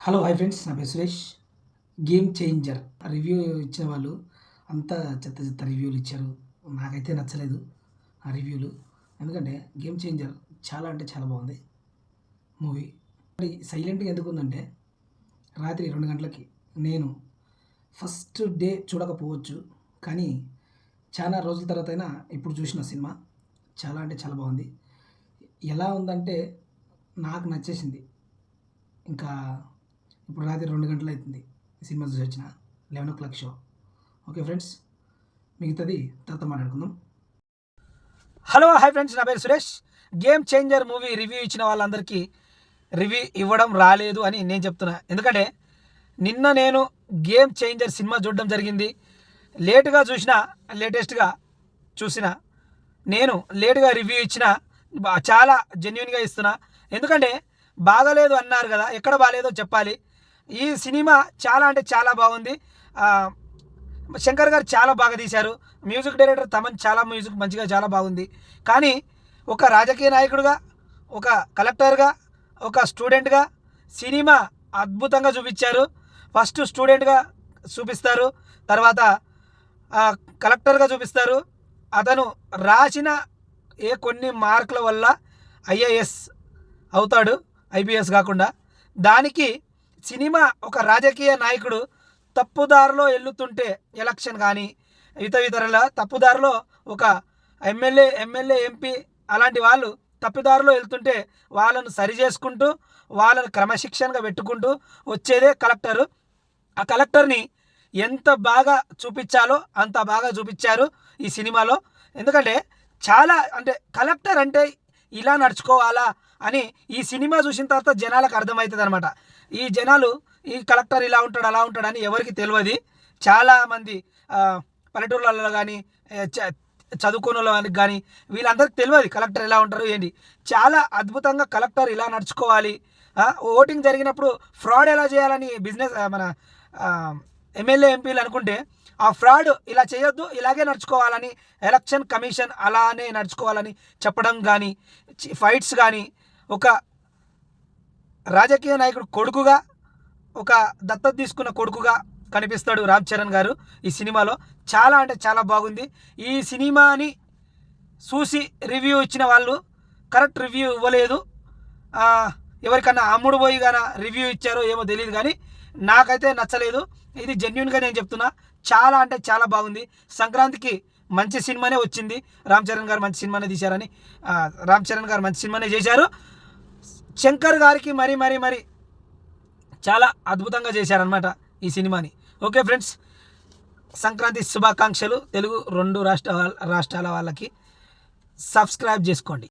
Hello hi friends, నా పేరు Suresh. Game changer review ఇచ్చిన వాళ్ళు అంతా చెత్త చెత్త రివ్యూలు ఇచ్చారు. నాకైతే నచ్చలేదు ఆ రివ్యూలు. ఎందుకంటే గేమ్ చేంజర్ చాలా అంటే చాలా బాగుంది మూవీ. మరి సైలెంట్గా ఎందుకు ఉందంటే, రాత్రి 2 గంటలకి నేను ఫస్ట్ డే చూడకపోవచ్చు, కానీ చాలా రోజుల తర్వాత అయినా ఇప్పుడు చూసిన సినిమా చాలా అంటే చాలా బాగుంది. ఎలా ఉందంటే నాకు నచ్చేసింది. ఇంకా ఇప్పుడు రాత్రి 2 గంటలు అవుతుంది సినిమా చూసి వచ్చిన, 11 షో. ఓకే ఫ్రెండ్స్, మిగతాది తర్వాత మాట్లాడుకుందాం. హలో హాయ్ ఫ్రెండ్స్, నా పేరు Suresh. Game changer movie review ఇచ్చిన వాళ్ళందరికీ రివ్యూ ఇవ్వడం రాలేదు అని నేను చెప్తున్నా. ఎందుకంటే నిన్న నేను గేమ్ చేంజర్ సినిమా చూడడం జరిగింది. లేటుగా చూసిన, లేటెస్ట్గా చూసిన, నేను లేటుగా రివ్యూ ఇచ్చిన, చాలా జెన్యున్గా ఇస్తున్నా. ఎందుకంటే బాగలేదు అన్నారు కదా, ఎక్కడ బాగాలేదో చెప్పాలి. ఈ సినిమా చాలా అంటే చాలా బాగుంది. శంకర్ గారు చాలా బాగా తీశారు. మ్యూజిక్ డైరెక్టర్ తమన్ చాలా మ్యూజిక్ మంచిగా చాలా బాగుంది. కానీ ఒక రాజకీయ నాయకుడిగా, ఒక కలెక్టర్గా, ఒక స్టూడెంట్గా సినిమా అద్భుతంగా చూపించారు. ఫస్ట్ స్టూడెంట్గా చూపిస్తారు, తర్వాత కలెక్టర్గా చూపిస్తారు. అతను రాసిన కొన్ని మార్కుల వల్ల ఐఏఎస్ అవుతాడు, ఐపీఎస్ కాకుండా. దానికి సినిమా ఒక రాజకీయ నాయకుడు తప్పుదారిలో వెళ్తుంటే, ఎలక్షన్ కానీ ఇతరుల తప్పుదారిలో ఒక ఎమ్మెల్యే ఎంపీ అలాంటి వాళ్ళు తప్పుదారిలో వెళ్తుంటే వాళ్ళను సరి చేసుకుంటూ, వాళ్ళను క్రమశిక్షణగా పెట్టుకుంటూ వచ్చేదే కలెక్టరు. ఆ కలెక్టర్ని ఎంత బాగా చూపించాలో అంత బాగా చూపించారు ఈ సినిమాలో. ఎందుకంటే చాలా అంటే కలెక్టర్ అంటే ఇలా నడుచుకోవాలా అని ఈ సినిమా చూసిన తర్వాత జనాలకు అర్థమవుతుంది అనమాట. ఈ జనాలు ఈ కలెక్టర్ ఇలా ఉంటాడు అలా ఉంటాడని ఎవరికి తెలియదు. చాలామంది పల్లెటూర్లలో కానీ చదువుకున్న వాళ్ళకి కానీ వీళ్ళందరికీ తెలియదు కలెక్టర్ ఎలా ఉంటారు ఏంటి. చాలా అద్భుతంగా కలెక్టర్ ఇలా నడుచుకోవాలి. ఓటింగ్ జరిగినప్పుడు ఫ్రాడ్ ఎలా చేయాలని బిజినెస్ మన ఎమ్మెల్యే ఎంపీలు అనుకుంటే, ఆ ఫ్రాడ్ ఇలా చేయొద్దు, ఇలాగే నడుచుకోవాలని ఎలక్షన్ కమిషన్ అలానే నడుచుకోవాలని చెప్పడం కానీ, ఫైట్స్ కానీ, ఒక రాజకీయ నాయకుడు కొడుకుగా, ఒక దత్తత తీసుకున్న కొడుకుగా కనిపిస్తాడు రామ్ చరణ్ గారు ఈ సినిమాలో. చాలా అంటే చాలా బాగుంది. ఈ సినిమాని చూసి రివ్యూ ఇచ్చిన వాళ్ళు కరెక్ట్ రివ్యూ ఇవ్వలేదు. ఎవరికన్నా అమ్ముడు పోయి కానీ రివ్యూ ఇచ్చారో ఏమో తెలియదు, కానీ నాకైతే నచ్చలేదు. ఇది జెన్యున్గా నేను చెప్తున్నా, చాలా అంటే చాలా బాగుంది. సంక్రాంతికి మంచి సినిమానే వచ్చింది. రామ్ చరణ్ గారు మంచి సినిమానే తీశారని, రామ్ చరణ్ గారు మంచి సినిమానే చేశారు. శంకర్ గారికి మరి చాలా అద్భుతంగా చేశారనమాట ఈ సినిమాని. ఓకే ఫ్రెండ్స్, సంక్రాంతి శుభాకాంక్షలు తెలుగు 2 రాష్ట్రాల వాళ్ళకి. సబ్స్క్రైబ్ చేసుకోండి.